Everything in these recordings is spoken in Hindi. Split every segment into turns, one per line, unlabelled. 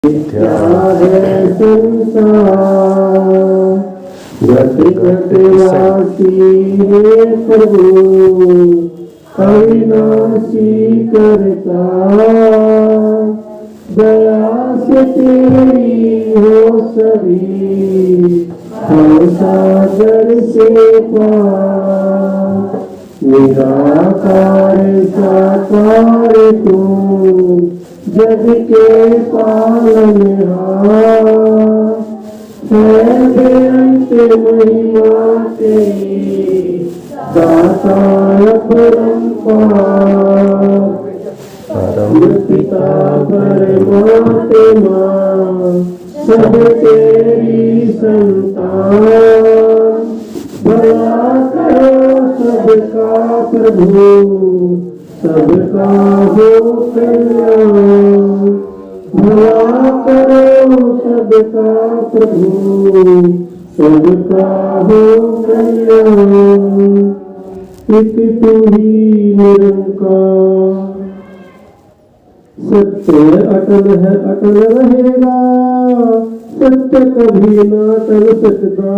घटवासी है प्रभु अविनाशी करता, दया से तेरी हो सभी हम सागर से पार। निराकार साकार तू जग के पालनहार, है बेअंत महिमा तेरी दाता परम्पार। परम पिता परमात्मा सब तेरी संतान, भला करो सबका प्रभु सबका हो कल्याण। भला करो सबका प्रभु सबका हो कल्याण। एक तू ही निरंकार, सत्य अटल है अटल रहेगा, सत्य कभी ना टल सकता।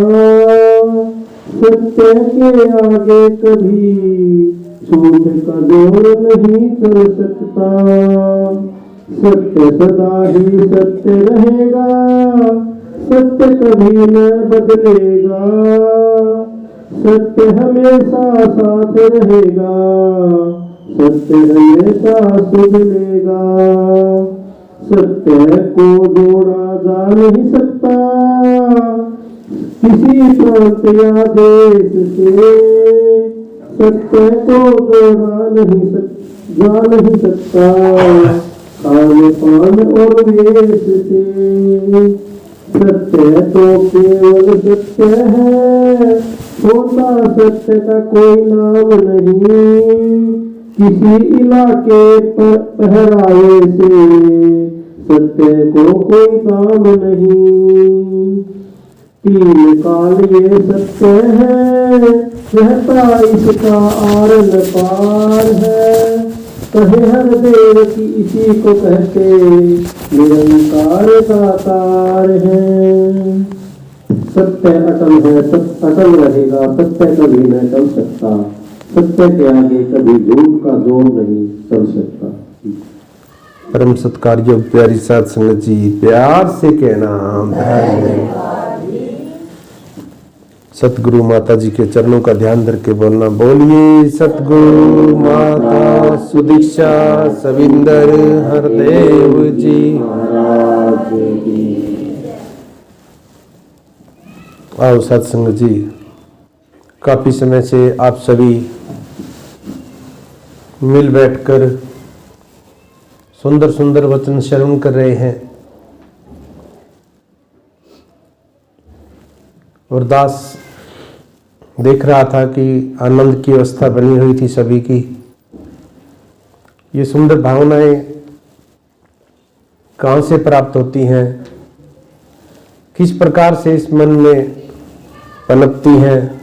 सत्य के आगे कभी झूठ का जोर नहीं चल सकता। सत्य सदा ही सत्य रहेगा, सत्य कभी न बदलेगा। सत्य हमेशा साथ रहेगा, सत्य हमेशा सुधरेगा। सत्य को जोड़ा जा नहीं सकता किसी प्रांत या देश से। सत्य को जोड़ा जा नहीं सकता खान पान और वेश से। सत्य तो केवल सत्य है, होता सत्य का कोई नाम नहीं। किसी इलाके पर पहरावे से सत्य को कोई काम नहीं। तीन काल ये सत्य है, रहता इसका आर न पार है। कहे हर देव की इसी को कहते, निरंकार दातार है। सत्य अटल है, सत्य अटल रहेगा, सत्य कभी न टल सकता। सत्य के आगे कभी झूठ का जोर नहीं चल सकता।
परम सत्कार्य प्यारी साध संगत जी, प्यार से कहना सतगुरु माता जी के चरणों का ध्यान धर के बोलना। बोलिए सतगुरु माता सुदीक्षा सविंदर हरदेव जी महाराज की। आओ सत्संग जी, काफी समय से आप सभी मिल बैठकर सुंदर सुंदर वचन श्रवण कर रहे हैं और दास देख रहा था कि आनंद की अवस्था बनी हुई थी सभी की। ये सुंदर भावनाएं कहाँ से प्राप्त होती हैं, किस प्रकार से इस मन में पनपती हैं,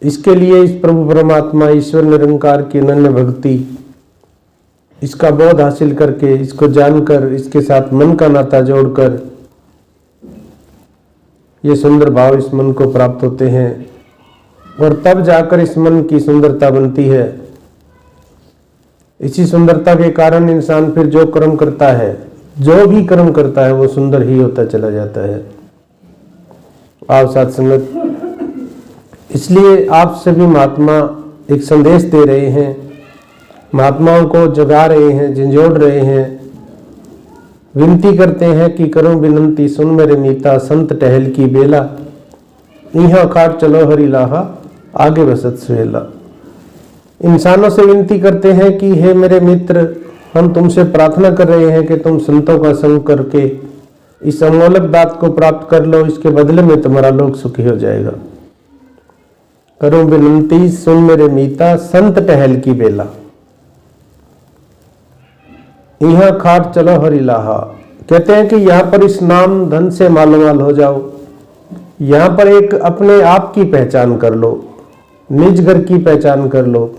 इसके लिए इस प्रभु परमात्मा ईश्वर निरंकार की अनन्य भक्ति, इसका बोध हासिल करके, इसको जानकर, इसके साथ मन का नाता जोड़कर ये सुंदर भाव इस मन को प्राप्त होते हैं और तब जाकर इस मन की सुंदरता बनती है। इसी सुंदरता के कारण इंसान फिर जो कर्म करता है, जो भी कर्म करता है, वो सुंदर ही होता चला जाता है। आप साथ संगत, इसलिए आप सभी महात्मा एक संदेश दे रहे हैं, महात्माओं को जगा रहे हैं, झंझोड़ रहे हैं, विनती करते हैं कि करो विनंती सुन मेरे मीता, संत टहल की बेला। इहाँ खाट चलो हरि लाहा, आगे बसत सुहेला। इंसानों से विनती करते हैं कि हे मेरे मित्र, हम तुमसे प्रार्थना कर रहे हैं कि तुम संतों का संग करके इस अमोलक दात को प्राप्त कर लो, इसके बदले में तुम्हारा लोक सुखी हो जाएगा। करो विनंती सुन मेरे मीता, संत टहल की बेला। यहाँ खाट चलो हरि लाहा, कहते हैं कि यहाँ पर इस नाम धन से मालामाल हो जाओ। यहाँ पर एक अपने आप की पहचान कर लो, निज घर की पहचान कर लो।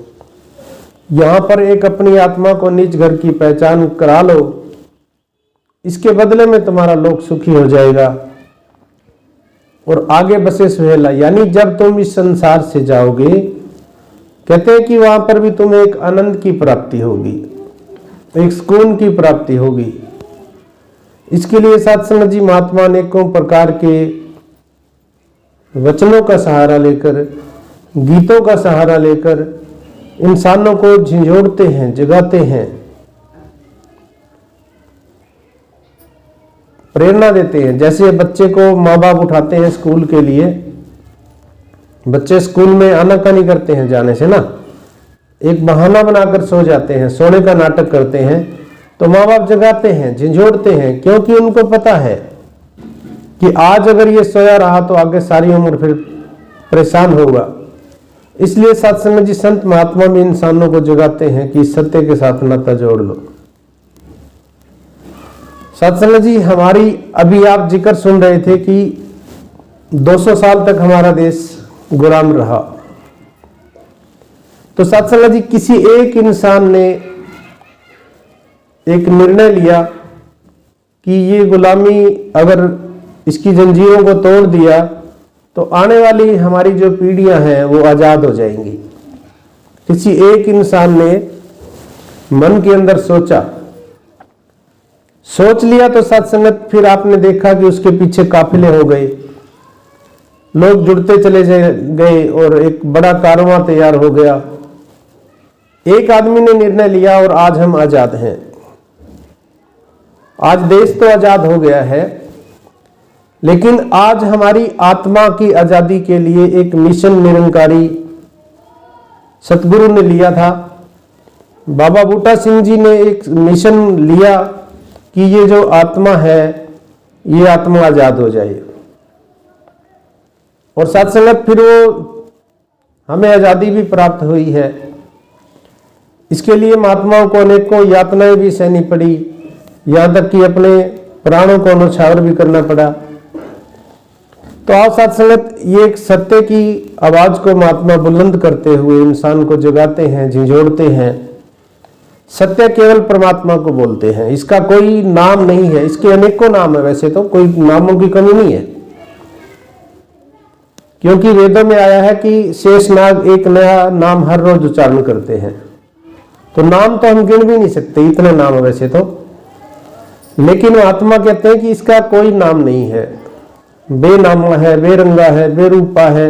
यहाँ पर एक अपनी आत्मा को निज घर की पहचान करा लो इसके बदले में तुम्हारा लोक सुखी हो जाएगा। और आगे बसे सुहेला, यानी जब तुम इस संसार से जाओगे, कहते हैं कि वहां पर भी तुम्हें एक आनंद की प्राप्ति होगी, एक सुकून की प्राप्ति होगी। इसके लिए साध संगत जी महात्मा अनेकों प्रकार के वचनों का सहारा लेकर, गीतों का सहारा लेकर इंसानों को झिझोड़ते हैं, जगाते हैं, प्रेरणा देते हैं। जैसे बच्चे को माँ बाप उठाते हैं स्कूल के लिए, बच्चे स्कूल में आनाकानी करते हैं जाने से ना, एक बहाना बनाकर सो जाते हैं, सोने का नाटक करते हैं, तो माँ बाप जगाते हैं, झिझोड़ते हैं, क्योंकि उनको पता है कि आज अगर ये सोया रहा तो आगे सारी उम्र फिर परेशान होगा। इसलिए सत्संग जी संत महात्मा भी इंसानों को जगाते हैं कि सत्य के साथ नाता जोड़ लो। सत्संग जी हमारी, अभी आप जिक्र सुन रहे थे कि 200 साल तक हमारा देश गुलाम रहा। तो सत्संग जी किसी एक इंसान ने एक निर्णय लिया कि ये गुलामी, अगर इसकी जंजीरों को तोड़ दिया तो आने वाली हमारी जो पीढ़ियां हैं वो आजाद हो जाएंगी। किसी एक इंसान ने मन के अंदर सोच लिया तो सत्संगत फिर आपने देखा कि उसके पीछे काफिले हो गए, लोग जुड़ते चले गए और एक बड़ा कारवां तैयार हो गया। एक आदमी ने निर्णय लिया और आज हम आजाद हैं। आज देश तो आजाद हो गया है, लेकिन आज हमारी आत्मा की आजादी के लिए एक मिशन निरंकारी सतगुरु ने लिया था। बाबा बूटा सिंह जी ने एक मिशन लिया कि ये जो आत्मा है, ये आत्मा आजाद हो जाए। और सत्संगत फिर वो हमें आजादी भी प्राप्त हुई है। इसके लिए महात्माओं को अनेकों यातनाएं भी सहनी पड़ी, यहां तक कि अपने प्राणों को न्यौछावर भी करना पड़ा। तो आप सत्संगत, ये एक सत्य की आवाज को महात्मा बुलंद करते हुए इंसान को जगाते हैं, झिझोड़ते हैं। सत्य केवल परमात्मा को बोलते हैं, इसका कोई नाम नहीं है, इसके अनेकों नाम है। वैसे तो कोई नामों की कमी नहीं है, क्योंकि वेदों में आया है कि शेषनाग एक नया नाम हर रोज उच्चारण करते हैं। तो नाम तो हम गिन भी नहीं सकते, इतने नाम है वैसे तो। लेकिन आत्मा कहते हैं कि इसका कोई नाम नहीं है, बेनामा है, बेरंगा है, बेरूपा है।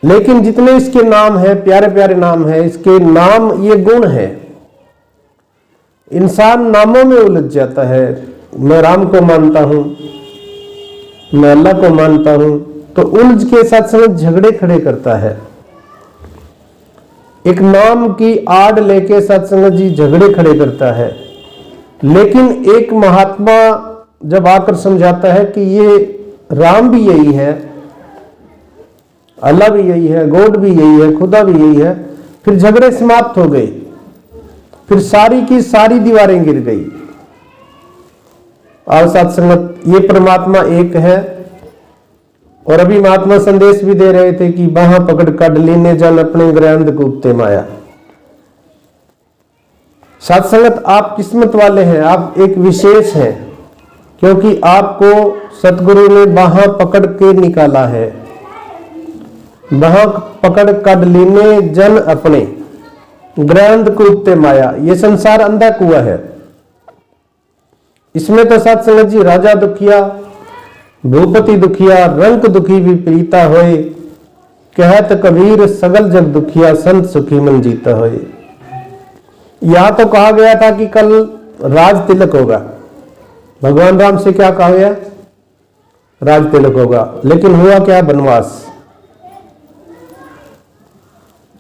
लेकिन जितने इसके नाम है, प्यारे प्यारे नाम है, इसके नाम ये गुण है। इंसान नामों में उलझ जाता है। मैं राम को मानता हूं, मैं अल्लाह को मानता हूं, तो उलझ के साथ समय झगड़े खड़े करता है। एक नाम की आड़ लेके सत्संग जी झगड़े खड़े करता है। लेकिन एक महात्मा जब आकर समझाता है कि ये राम भी यही है, अल्लाह भी यही है, गॉड भी यही है, खुदा भी यही है, फिर झगड़े समाप्त हो गए। फिर सारी की सारी दीवारें गिर गई। और सत्संगत, ये परमात्मा एक है। और अभी महात्मा संदेश भी दे रहे थे कि बाहां पकड़ कड लीने जन अपने ग्रंथ गुप्ते माया। सत्संगत, आप किस्मत वाले हैं, आप एक विशेष हैं, क्योंकि आपको सतगुरु ने बाहां पकड़ के निकाला है। बाहां पकड़ कड लीने जन अपने ग्रंथ गुप्ते माया। ये संसार अंधा कुआं है। इसमें तो सत्संगत जी राजा दुखिया, भूपति दुखिया, रंक दुखी भी प्रीता होए, कहत कबीर सगल जग दुखिया, संत सुखी मन जीता होए। यहां तो कहा गया था कि कल राज तिलक होगा। भगवान राम से क्या कहा गया? राज तिलक होगा। लेकिन हुआ क्या? वनवास।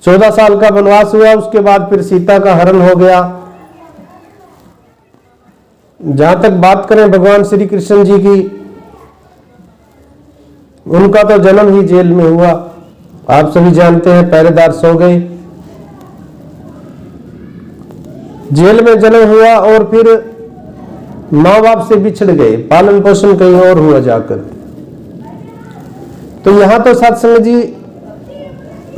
14 साल का वनवास हुआ। उसके बाद फिर सीता का हरण हो गया। जहां तक बात करें भगवान श्री कृष्ण जी की, उनका तो जन्म ही जेल में हुआ। आप सभी जानते हैं, पहरेदार सो गए, जेल में जन्म हुआ और फिर मां बाप से बिछड़ गए, पालन पोषण कहीं और हुआ जाकर। तो यहां तो सत्संग जी,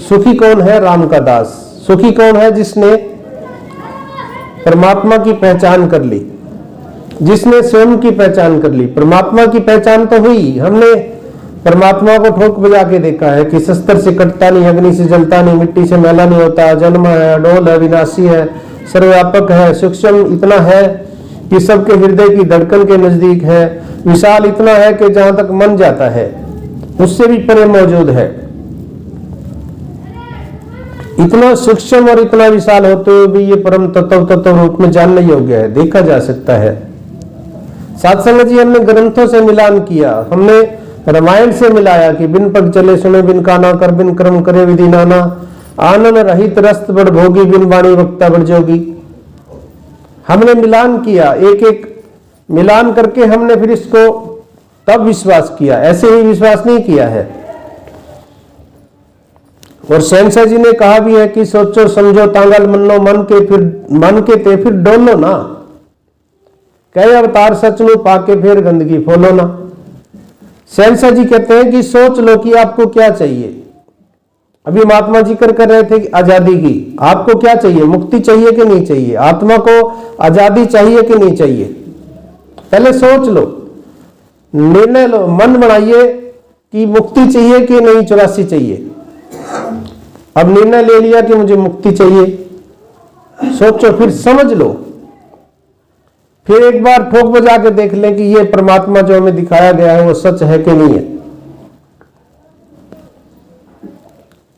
सुखी कौन है? राम का दास। सुखी कौन है? जिसने परमात्मा की पहचान कर ली, जिसने स्वयं की पहचान कर ली। परमात्मा की पहचान तो हुई, हमने परमात्मा को ठोक बजा के देखा है कि शस्त्र से कटता नहीं, अग्नि से जलता नहीं, मिट्टी से मैला नहीं होता, जन्म है, अडोल है, विनाशी है, सर्वव्यापक है, सूक्ष्म इतना है कि सबके हृदय की धड़कन के नजदीक है, विशाल इतना है कि जहां तक मन जाता है उससे भी परे मौजूद है। इतना सूक्ष्म और इतना विशाल होते हुए भी ये परम तत्व रूप में जानने योग्य है, देखा जा सकता है। साथ संगत जी, हमने ग्रंथों से मिलान किया, हमने रामायण से मिलाया कि बिन पग चले सुने, बिन काना कर, बिन कर्म करे विधि नाना, आनन रहित रस्त बड़ भोगी, बिन वाणी वक्ता बड़ जोगी। हमने मिलान किया, एक एक मिलान करके हमने फिर इसको तब विश्वास किया, ऐसे ही विश्वास नहीं किया है। और शहंशाह जी ने कहा भी है कि सोचो समझो तांगल मनो, मन के ते फिर डोलो ना, कई अवतार सचनु पाके फिर गंदगी फोलो ना। शहंशाह जी कहते हैं कि सोच लो कि आपको क्या चाहिए। अभी महात्मा जिक्र कर रहे थे कि आजादी की, आपको क्या चाहिए, मुक्ति चाहिए कि नहीं चाहिए, आत्मा को आजादी चाहिए कि नहीं चाहिए, पहले सोच लो, निर्णय लो, मन बनाइए कि मुक्ति चाहिए कि नहीं, 84 चाहिए। अब निर्णय ले लिया कि मुझे मुक्ति चाहिए, सोचो, फिर समझ लो, फिर एक बार ठोक बजा के देख लें कि ये परमात्मा जो हमें दिखाया गया है वो सच है कि नहीं है।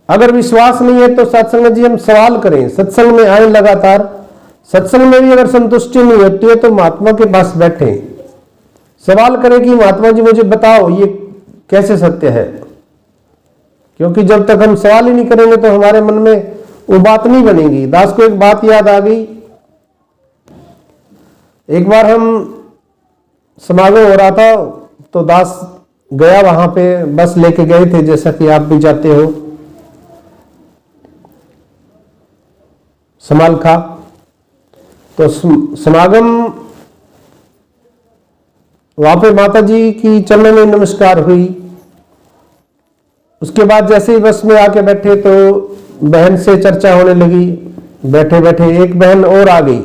अगर विश्वास नहीं है तो सत्संग जी हम सवाल करें, सत्संग में आए लगातार, सत्संग में भी अगर संतुष्टि नहीं होती है तो महात्मा के पास बैठे सवाल करें कि महात्मा जी मुझे बताओ ये कैसे सत्य है। क्योंकि जब तक हम सवाल ही नहीं करेंगे तो हमारे मन में वो बात नहीं बनेगी। दास को एक बात याद आ गई, एक बार हम समागम हो रहा था तो दास गया, वहां पे बस लेके गए थे, जैसा कि आप भी जाते हो, समालखा। तो समागम वहां पे माता जी की चरणों में नमस्कार हुई। उसके बाद जैसे ही बस में आके बैठे तो बहन से चर्चा होने लगी, बैठे बैठे एक बहन और आ गई,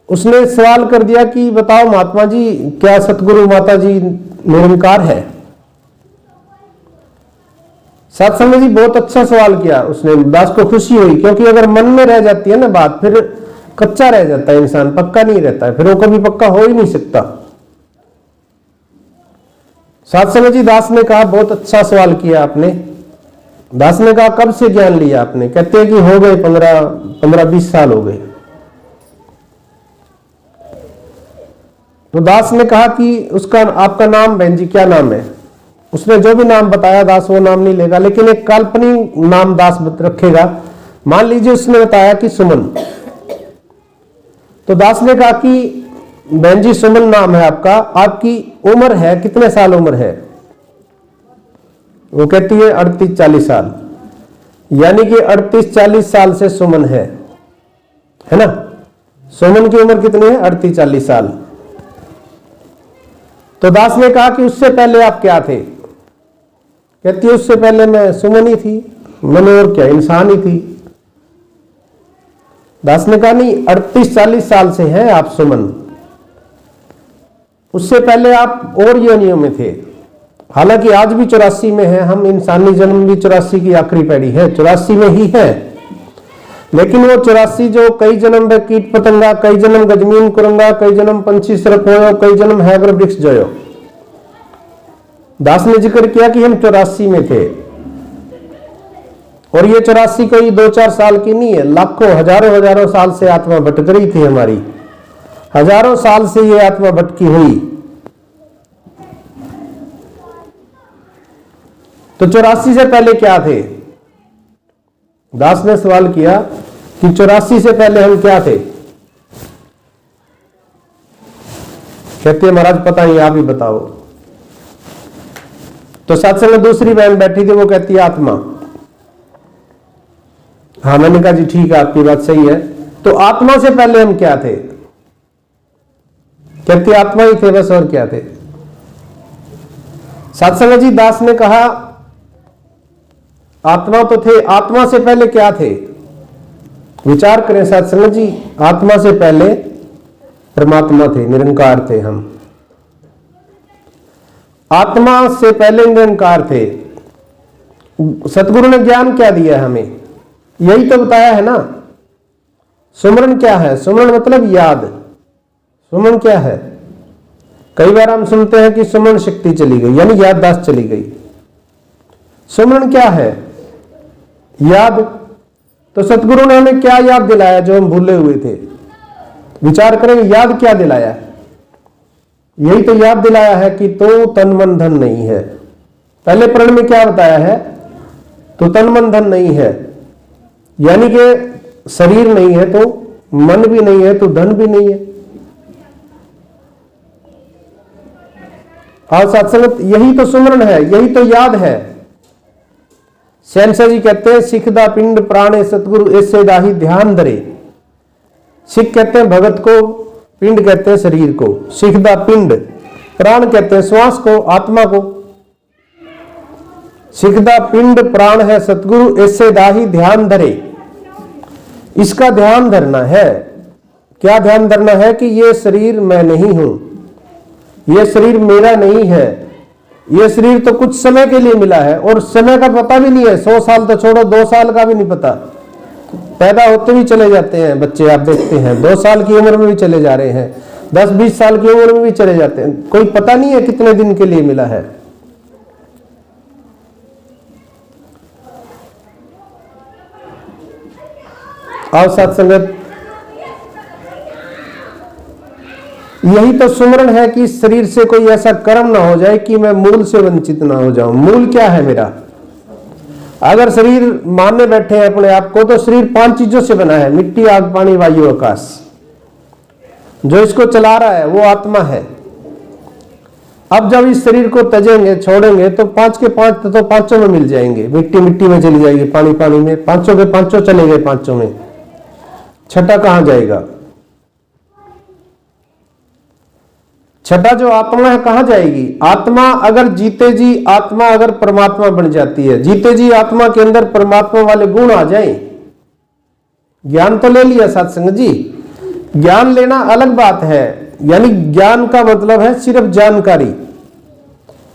उसने सवाल कर दिया कि बताओ महात्मा जी, क्या सतगुरु माता जी निरंकार है? सत्संग जी बहुत अच्छा सवाल किया उसने, दास को खुशी हुई, क्योंकि अगर मन में रह जाती है ना बात, फिर कच्चा रह जाता है इंसान, पक्का नहीं रहता है, फिर वो कभी पक्का हो ही नहीं सकता। सत्संग जी, दास ने कहा बहुत अच्छा सवाल किया आपने। दास ने कहा कब से ज्ञान लिया आपने? कहते हैं कि हो गए 15-20 साल हो गए। तो दास ने कहा कि उसका आपका नाम बहन जी क्या नाम है? उसने जो भी नाम बताया दास वो नाम नहीं लेगा, लेकिन एक काल्पनिक नाम दास रखेगा। मान लीजिए उसने बताया कि सुमन, तो दास ने कहा कि बहन जी सुमन नाम है आपका, आपकी उम्र है कितने साल उम्र है? वो कहती है 38-40 साल, यानी कि 38-40 साल से सुमन है ना? सुमन की उम्र कितनी है? 38-40 साल। तो दास ने कहा कि उससे पहले आप क्या थे? कहती है उससे पहले मैं सुमन ही थी, मैंने और क्या, इंसान ही थी। दास ने कहा नहीं, 38-40 साल से हैं आप सुमन, उससे पहले आप और योनियों में थे। हालांकि आज भी 84 में है, हम इंसानी जन्म भी 84 की आखिरी पीढ़ी है, 84 में ही है, लेकिन वो 84 जो कई जन्म है कीट पतंगा, कई जन्म गजमीन कुरंगा, कई जन्म पंछी सरप होयो, कई जन्म हैगर वृक्ष जोयो। दास ने जिक्र किया कि हम 84 में थे, और ये 84 कोई 2-4 साल की नहीं है, लाखों हजारों साल से आत्मा भटक रही थी हमारी, हजारों साल से ये आत्मा भटकी हुई। तो 84 से पहले क्या थे? दास ने सवाल किया कि 84 से पहले हम क्या थे? कहते हैं महाराज पता नहीं, आप ही बताओ। तो सत्संग में दूसरी बहन बैठी थी, वो कहती है आत्मा। हाँ, मैंने कहा जी ठीक है, आपकी बात सही है। तो आत्मा से पहले हम क्या थे? कहती आत्मा ही थे बस, और क्या थे? सत्संग जी, दास ने कहा आत्मा तो थे, आत्मा से पहले क्या थे? विचार करें साथ संगत जी, आत्मा से पहले परमात्मा थे, निरंकार थे हम। आत्मा से पहले निरंकार थे। सतगुरु ने ज्ञान क्या दिया हमें? यही तो बताया है ना। सुमरन क्या है? सुमरन मतलब याद। सुमरन क्या है? कई बार हम सुनते हैं कि सुमरन शक्ति चली गई, यानी याददाश्त चली गई। सुमरन क्या है? याद। तो सतगुरु ने हमें क्या याद दिलाया जो हम भूले हुए थे? विचार करें, याद क्या दिलाया? यही तो याद दिलाया है कि तो तन मन धन नहीं है। पहले प्रण में क्या बताया है? तो तन मन धन नहीं है, यानी कि शरीर नहीं है तो मन भी नहीं है तो धन भी नहीं है। और सत्संगत यही तो सुमरन है, यही तो याद है। शहनशाह जी कहते हैं सिखदा पिंड प्राणे सतगुरु ऐसे दाही ध्यान धरे। सिख कहते हैं भगत को, पिंड कहते हैं शरीर को, सिखदा पिंड, प्राण कहते हैं श्वास को, आत्मा को। सिखदा पिंड प्राण है सतगुरु ऐसे दाही ध्यान धरे। इसका ध्यान धरना है। क्या ध्यान धरना है? कि ये शरीर मैं नहीं हूं, ये शरीर मेरा नहीं है, ये शरीर तो कुछ समय के लिए मिला है और समय का पता भी नहीं है। 100 साल तो छोड़ो, 2 साल का भी नहीं पता। पैदा होते भी चले जाते हैं बच्चे, आप देखते हैं 2 साल की उम्र में भी चले जा रहे हैं, 10-20 साल की उम्र में भी चले जाते हैं। कोई पता नहीं है कितने दिन के लिए मिला है। और सत्संगत यही तो सुमरन है कि शरीर से कोई ऐसा कर्म ना हो जाए कि मैं मूल से वंचित ना हो जाऊं। मूल क्या है मेरा? अगर शरीर मानने बैठे हैं अपने आप को, तो शरीर 5 चीजों से बना है, मिट्टी, आग, पानी, वायु, आकाश। जो इसको चला रहा है वो आत्मा है। अब जब इस शरीर को तजेंगे, छोड़ेंगे, तो 5 के 5 तो 5 में मिल जाएंगे। मिट्टी मिट्टी में चली जाएगी, पानी पानी में, 5 के 5 चले गए 5 में। छठा कहां जाएगा? छठा जो आत्मा है कहां जाएगी? आत्मा अगर जीते जी आत्मा अगर परमात्मा बन जाती है, जीते जी आत्मा के अंदर परमात्मा वाले गुण आ जाए। ज्ञान तो ले लिया सत्संग जी, ज्ञान लेना अलग बात है। यानी ज्ञान का मतलब है सिर्फ जानकारी,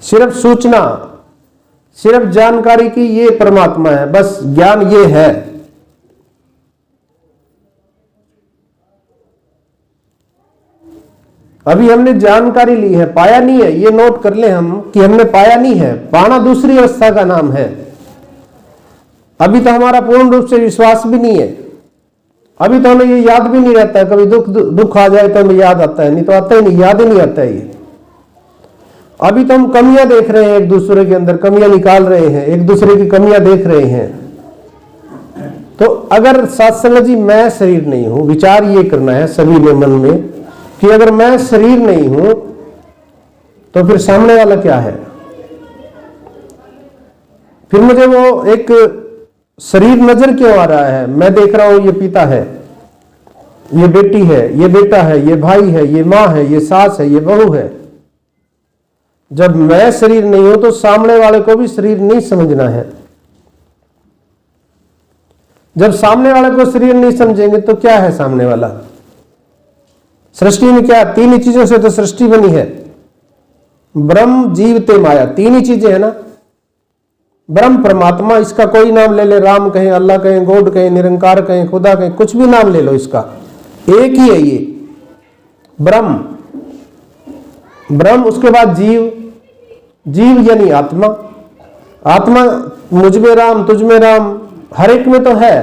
सिर्फ सूचना, सिर्फ जानकारी की ये परमात्मा है, बस ज्ञान ये है। अभी हमने जानकारी ली है, पाया नहीं है। ये नोट कर ले हम कि हमने पाया नहीं है। पाना दूसरी अवस्था का नाम है। अभी तो हमारा पूर्ण रूप से विश्वास भी नहीं है। अभी तो हमें ये याद भी नहीं रहता है। कभी दुख आ जाए तो हमें याद आता है, नहीं तो आता ही नहीं, याद ही नहीं आता है ये। अभी तो हम कमियां देख रहे हैं, एक दूसरे के अंदर कमियां निकाल रहे हैं, एक दूसरे की कमियां देख रहे हैं। तो अगर सत्संग जी मैं शरीर नहीं हूं, विचार ये करना है सभी ने मन में कि अगर मैं शरीर नहीं हूं तो फिर सामने वाला क्या है? फिर मुझे वो एक शरीर नजर क्यों आ रहा है? मैं देख रहा हूं ये पिता है, ये बेटी है, ये बेटा है, ये भाई है, ये मां है, ये सास है, ये बहू है। जब मैं शरीर नहीं हूं तो सामने वाले को भी शरीर नहीं समझना है। जब सामने वाले को शरीर नहीं समझेंगे तो क्या है सामने वाला? सृष्टि में क्या? 3 ही चीजों से तो सृष्टि बनी है, ब्रह्म, जीव, ते माया। 3 ही चीजें है ना। ब्रह्म परमात्मा, इसका कोई नाम ले ले, राम कहें, अल्लाह कहें, गॉड कहें, निरंकार कहें, खुदा कहें, कुछ भी नाम ले लो, इसका एक ही है ये ब्रह्म। ब्रह्म, उसके बाद जीव, जीव यानी आत्मा। आत्मा मुझ में राम, तुझ में राम, हर एक में तो है।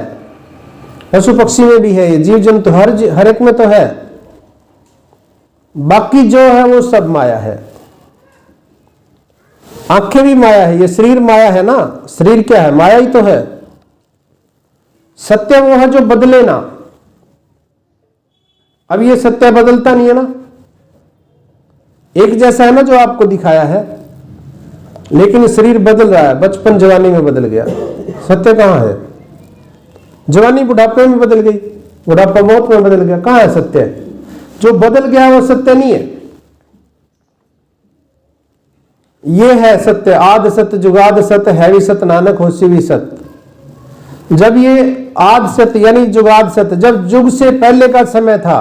पशु पक्षी में भी है ये, जीव जंतु हर एक में तो है। बाकी जो है वो सब माया है। आंखें भी माया है, ये शरीर माया है ना। शरीर क्या है? माया ही तो है। सत्य वो है जो बदले ना। अब ये सत्य बदलता नहीं है ना, एक जैसा है ना जो आपको दिखाया है, लेकिन शरीर बदल रहा है। बचपन जवानी में बदल गया, सत्य कहां है? जवानी बुढ़ापे में बदल गई, बुढ़ापा मौत में बदल गया, कहां है सत्य? जो बदल गया वो सत्य नहीं है। ये है सत्य। आद सत्य जुगाद सत्य, है भी सत्य नानक होसी भी सत्य। जब ये आद सत्य यानी जुगाद सत्य, जब युग से पहले का समय था,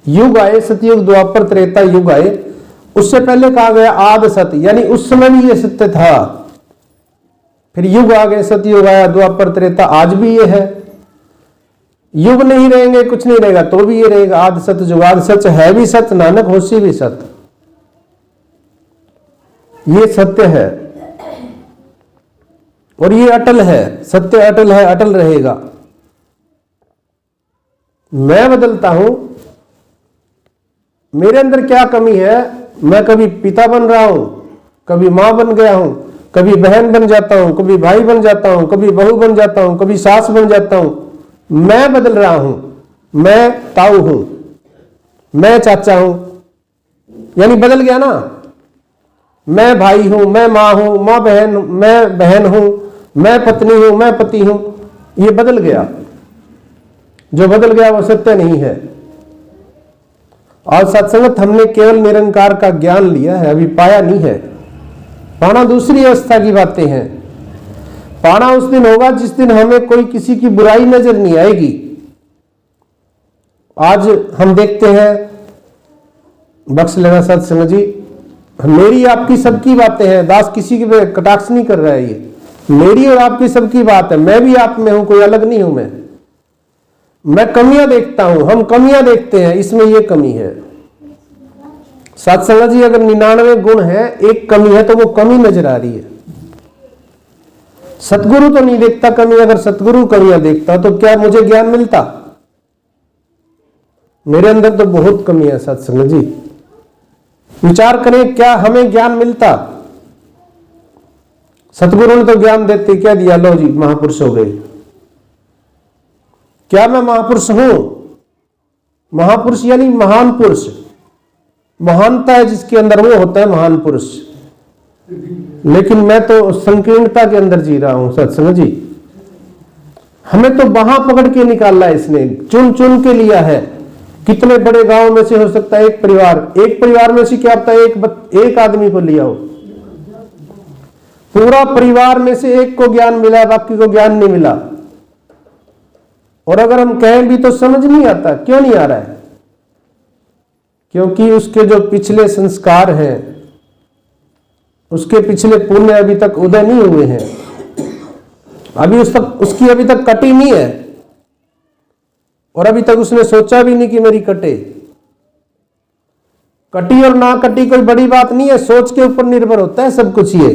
युग आए, सतयुग द्वापर त्रेता युग आए, उससे पहले कहा गया आद सत्य, यानी उस समय भी ये सत्य था। फिर युग आ गए, सतयुग आया, द्वापर त्रेता, आज भी ये है। युग नहीं रहेंगे, कुछ नहीं रहेगा, तो भी ये रहेगा। आद सत्य जुगाद सत्य है भी सत्य, नानक होशी भी सत्य, ये सत्य है और ये अटल है। सत्य अटल है, अटल रहेगा। मैं बदलता हूं, मेरे अंदर क्या कमी है, मैं कभी पिता बन रहा हूं, कभी मां बन गया हूं, कभी बहन बन जाता हूं, कभी भाई बन जाता हूं, कभी बहू बन जाता हूं, कभी सास बन जाता हूं। मैं बदल रहा हूं, मैं ताऊ हूं, मैं चाचा हूं, यानी बदल गया ना। मैं भाई हूं, मैं मां हूं, मैं बहन हूं, मैं पत्नी हूं, मैं पति हूं, ये बदल गया। जो बदल गया वो सत्य नहीं है। और सत्संगत हमने केवल निरंकार का ज्ञान लिया है, अभी पाया नहीं है। पाना दूसरी अवस्था की बातें हैं। पाना उस दिन होगा जिस दिन हमें कोई किसी की बुराई नजर नहीं आएगी। आज हम देखते हैं, बख्श लेना सत्संग जी, मेरी आपकी सबकी बातें हैं, दास किसी की कटाक्ष नहीं कर रहा है, ये मेरी और आपकी सबकी बात है। मैं भी आप में हूं, कोई अलग नहीं हूं। मैं कमियां देखता हूं, हम कमियां देखते हैं, इसमें ये कमी है। सत्संग जी, अगर 99 गुण है, एक कमी है, तो वो कमी नजर आ रही है। सतगुरु तो नहीं देखता कमी, अगर सतगुरु कमियां देखता तो क्या मुझे ज्ञान मिलता? मेरे अंदर तो बहुत कमी है सत्संग जी। विचार करें, क्या हमें ज्ञान मिलता? सतगुरु ने तो ज्ञान देते क्या दिया, लो जी महापुरुष हो गए। क्या मैं महापुरुष हूं? महापुरुष यानी महान पुरुष, महानता है जिसके अंदर, वो होता है महान पुरुष। लेकिन मैं तो संकीर्णता के अंदर जी रहा हूं सत्संग जी। हमें तो वहां पकड़ के निकाला है इसने, चुन चुन के लिया है। कितने बड़े गांव में से हो सकता है एक परिवार में से क्या होता है, एक आदमी को लिया हो, पूरा परिवार में से एक को ज्ञान मिला, बाकी को ज्ञान नहीं मिला। और अगर हम कहें भी तो समझ नहीं आता। क्यों नहीं आ रहा है? क्योंकि उसके जो पिछले संस्कार हैं, उसके पिछले पुण्य अभी तक उदय नहीं हुए हैं, अभी उसकी अभी तक कटी नहीं है, और अभी तक उसने सोचा भी नहीं कि मेरी कटे। कटी और ना कटी कोई बड़ी बात नहीं है, सोच के ऊपर निर्भर होता है सब कुछ। ये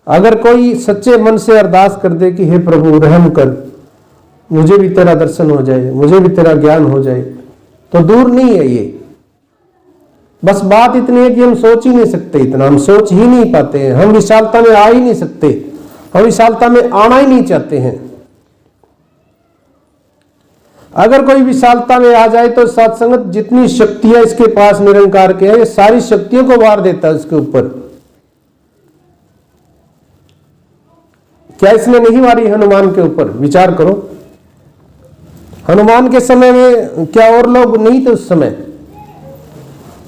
अगर कोई सच्चे मन से अरदास कर दे कि हे प्रभु रहम कर, मुझे भी तेरा दर्शन हो जाए, मुझे भी तेरा ज्ञान हो जाए, तो दूर नहीं है ये। बस बात इतनी है कि हम सोच ही नहीं सकते, इतना हम सोच ही नहीं पाते हैं। हम विशालता में आ ही नहीं सकते, हम विशालता में आना ही नहीं चाहते हैं। अगर कोई विशालता में आ जाए तो सत्संगत जितनी शक्तियां इसके पास निरंकार के हैं, ये सारी शक्तियों को वार देता है उसके ऊपर। क्या इसने नहीं मारी हनुमान के ऊपर? विचार करो, हनुमान के समय में क्या और लोग नहीं थे उस समय?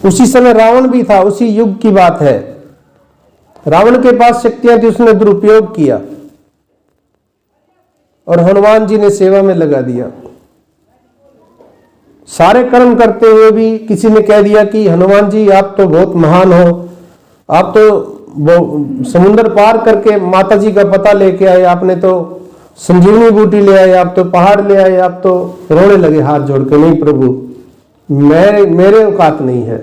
उसी समय रावण भी था, उसी युग की बात है। रावण के पास शक्तियां थी, उसने दुरुपयोग किया और हनुमान जी ने सेवा में लगा दिया। सारे कर्म करते हुए भी किसी ने कह दिया कि हनुमान जी आप तो बहुत महान हो, आप तो वो समुद्र पार करके माता जी का पता लेके आए, आपने तो संजीवनी बूटी ले आए, आप तो पहाड़ ले आए, आप तो रोने लगे हाथ जोड़ के। नहीं प्रभु, मेरे औकात नहीं है,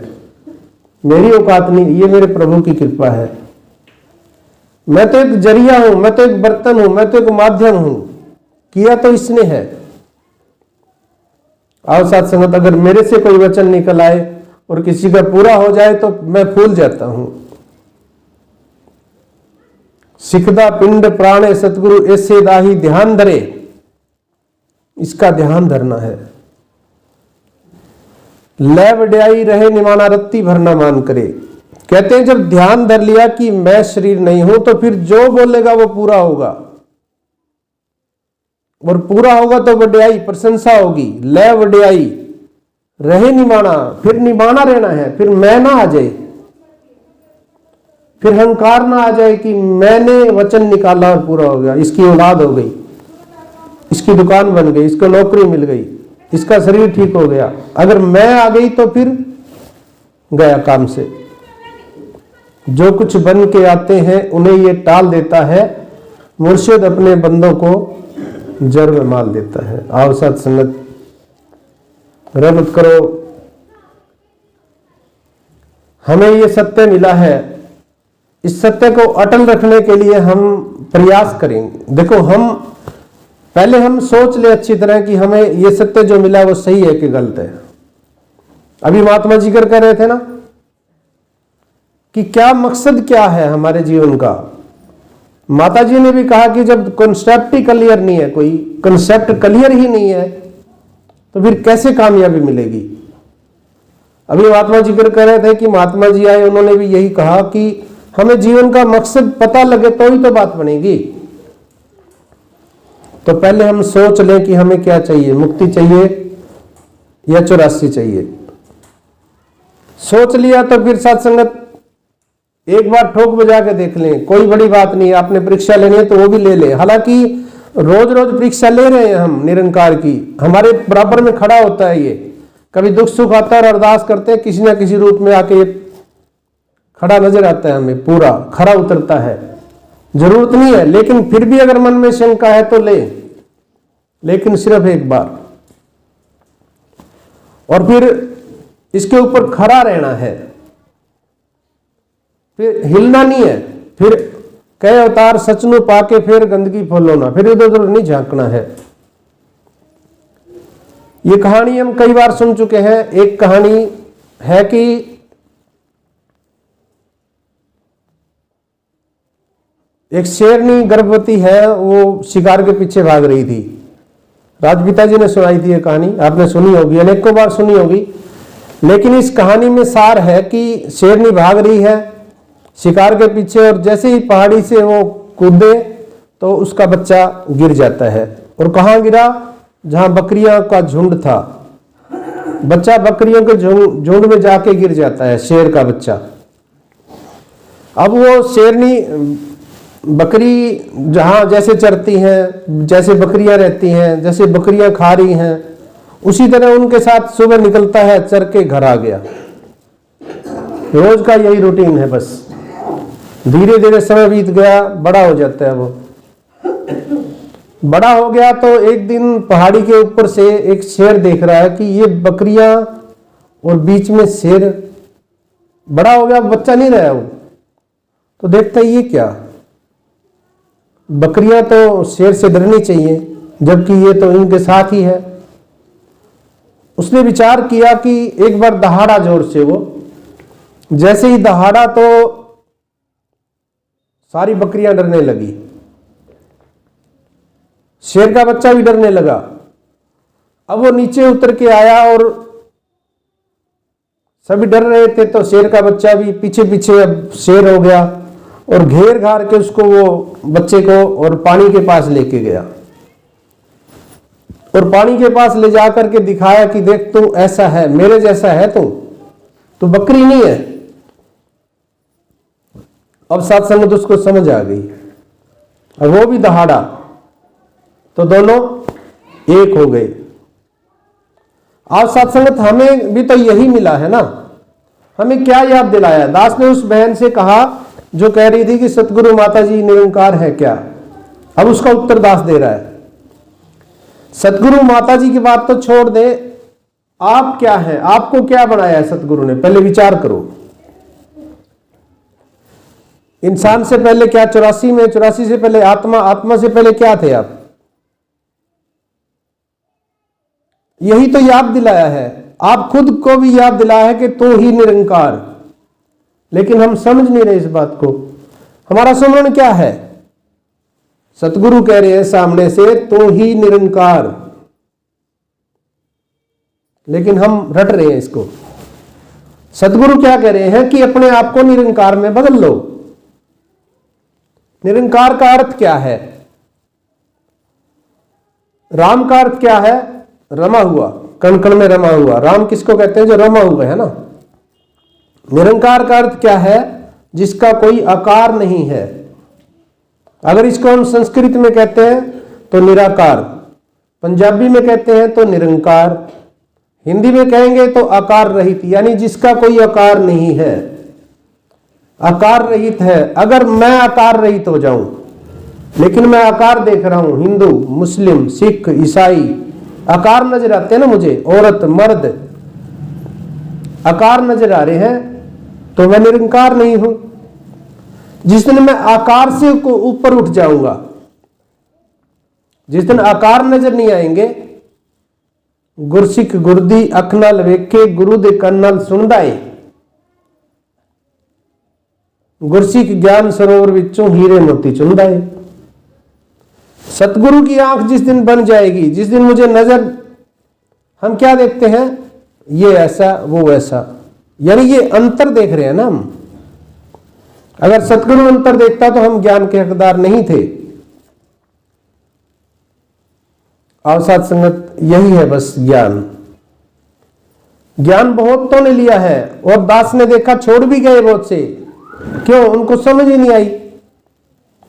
मेरी औकात नहीं, ये मेरे प्रभु की कृपा है। मैं तो एक जरिया हूं, मैं तो एक बर्तन हूं, मैं तो एक माध्यम हूं, किया तो इसने है। आओ साथ संगत, अगर मेरे से कोई वचन निकल आए और किसी का पूरा हो जाए तो मैं फूल जाता हूं। सिखदा पिंड प्राणे सतगुरु ऐसे दाही ध्यान धरे, इसका ध्यान धरना है। लै वड्याई रहे निमाना रत्ती भरना मान करे। कहते हैं जब ध्यान धर लिया कि मैं शरीर नहीं हूं, तो फिर जो बोलेगा वो पूरा होगा, और पूरा होगा तो वड्याई प्रशंसा होगी। लै वड्याई रहे निमाना, फिर निमाना रहना है, फिर मैं ना आ जाए। फिर अहंकार ना आ जाए कि मैंने वचन निकाला और पूरा हो गया, इसकी औलाद हो गई, इसकी दुकान बन गई, इसको नौकरी मिल गई, इसका शरीर ठीक हो गया। अगर मैं आ गई तो फिर गया काम से। जो कुछ बन के आते हैं उन्हें ये टाल देता है, मुर्शिद अपने बंदों को जड़ में माल देता है। आओ सत संगत, रहमत करो, हमें ये सत्य मिला है, इस सत्य को अटल रखने के लिए हम प्रयास करेंगे। देखो, पहले हम सोच ले अच्छी तरह कि हमें ये सत्य जो मिला वो सही है कि गलत है। अभी महात्मा जी कर रहे थे ना कि क्या मकसद क्या है हमारे जीवन का। माता जी ने भी कहा कि जब कॉन्सेप्ट ही क्लियर नहीं है, कोई कॉन्सेप्ट क्लियर ही नहीं है, तो फिर कैसे कामयाबी मिलेगी। अभी महात्मा जी कर रहे थे कि महात्मा जी आए, उन्होंने भी यही कहा कि हमें जीवन का मकसद पता लगे तो ही तो बात बनेगी। तो पहले हम सोच लें कि हमें क्या चाहिए, मुक्ति चाहिए या 84 चाहिए। सोच लिया तो फिर सत्संगत एक बार ठोक बजा के देख लें, कोई बड़ी बात नहीं। आपने परीक्षा लेनी है तो वो भी ले लें। हालांकि रोज रोज परीक्षा ले रहे हैं हम निरंकार की, हमारे बराबर में खड़ा होता है ये। कभी दुख सुख आता है और अरदास करते हैं, किसी ना किसी रूप में आके ये खड़ा नजर आता है, हमें पूरा खरा उतरता है। जरूरत नहीं है, लेकिन फिर भी अगर मन में शंका है तो ले, लेकिन सिर्फ एक बार। और फिर इसके ऊपर खड़ा रहना है, फिर हिलना नहीं है। फिर कई अवतार सचनु पाके फिर गंदगी फैलाना, फिर इधर उधर नहीं झांकना है। ये कहानी हम कई बार सुन चुके हैं। एक कहानी है कि एक शेरनी गर्भवती है, वो शिकार के पीछे भाग रही थी। राजपिता जी ने सुनाई थी ये कहानी, आपने सुनी होगी, अनेकों बार सुनी होगी। लेकिन इस कहानी में सार है कि शेरनी भाग रही है शिकार के पीछे, और जैसे ही पहाड़ी से वो कूदे तो उसका बच्चा गिर जाता है। और कहाँ गिरा? जहां बकरियां का झुंड था। बच्चा बकरियों के झुंड में जाके गिर जाता है, शेर का बच्चा। अब वो शेरनी बकरी जहां जैसे चरती हैं, जैसे बकरियां रहती हैं, जैसे बकरियां खा रही हैं, उसी तरह उनके साथ सुबह निकलता है, चर के घर आ गया। रोज का यही रूटीन है। बस धीरे धीरे समय बीत गया, बड़ा हो जाता है। वो बड़ा हो गया तो एक दिन पहाड़ी के ऊपर से एक शेर देख रहा है कि ये बकरियां और बीच में शेर। बड़ा हो गया, बच्चा नहीं रहा वो, तो देखता है ये क्या, बकरियां तो शेर से डरनी चाहिए जबकि ये तो इनके साथ ही है। उसने विचार किया कि एक बार दहाड़ा जोर से, वो जैसे ही दहाड़ा तो सारी बकरियां डरने लगी, शेर का बच्चा भी डरने लगा। अब वो नीचे उतर के आया और सभी डर रहे थे, तो शेर का बच्चा भी पीछे पीछे अब शेर हो गया और घेर घार के उसको, वो बच्चे को, और पानी के पास लेके गया। और पानी के पास ले जाकर के दिखाया कि देख तू ऐसा है, मेरे जैसा है तू बकरी नहीं है। अब साथ संगत उसको समझ आ गई, और वो भी दहाड़ा, तो दोनों एक हो गए। आज साथ संगत हमें भी तो यही मिला है ना। हमें क्या याद दिलाया? दास ने उस बहन से कहा जो कह रही थी कि सतगुरु माता जी निरंकार है क्या। अब उसका उत्तर दास दे रहा है। सतगुरु माता जी की बात तो छोड़ दे, आप क्या है, आपको क्या बनाया है सतगुरु ने, पहले विचार करो। इंसान से पहले क्या 84 में, 84 से पहले आत्मा, आत्मा से पहले क्या थे आप? यही तो याद दिलाया है। आप खुद को भी याद दिलाया है कि तू ही निरंकार। लेकिन हम समझ नहीं रहे इस बात को। हमारा सुमरण क्या है? सतगुरु कह रहे हैं सामने से, तू ही निरंकार, लेकिन हम रट रहे हैं इसको। सतगुरु क्या कह रहे हैं कि अपने आप को निरंकार में बदल लो। निरंकार का अर्थ क्या है? राम का अर्थ क्या है? रमा हुआ, कण कण में रमा हुआ। राम किसको कहते हैं? जो रमा हुआ है ना। निरंकार का अर्थ क्या है? जिसका कोई आकार नहीं है। अगर इसको हम संस्कृत में कहते हैं तो निराकार, पंजाबी में कहते हैं तो निरंकार, हिंदी में कहेंगे तो आकार रहित, यानी जिसका कोई आकार नहीं है, आकार रहित है। अगर मैं आकार रहित हो जाऊं, लेकिन मैं आकार देख रहा हूं, हिंदू, मुस्लिम, सिख, ईसाई, आकार नजर आते हैं ना मुझे, औरत, मर्द, आकार नजर आ रहे हैं, तो मैं निरंकार नहीं हूं। जिस दिन मैं आकार से ऊपर उठ जाऊंगा, जिस दिन आकार नजर नहीं आएंगे, गुरसिख गुरदी अख नाल वेखे गुरु दे कन नाल सुनदाए, गुरसिख ज्ञान सरोवर विचों हीरे मोती चुनदाए। सतगुरु की आंख जिस दिन बन जाएगी, जिस दिन मुझे नजर, हम क्या देखते हैं, ये ऐसा वो वैसा, यानी ये अंतर देख रहे हैं ना हम। अगर सतगुरु अंतर देखता तो हम ज्ञान के हकदार नहीं थे। अवसाद संगत यही है बस ज्ञान। ज्ञान बहुतों ने लिया है और दास ने देखा छोड़ भी गए बहुत से। क्यों? उनको समझ ही नहीं आई।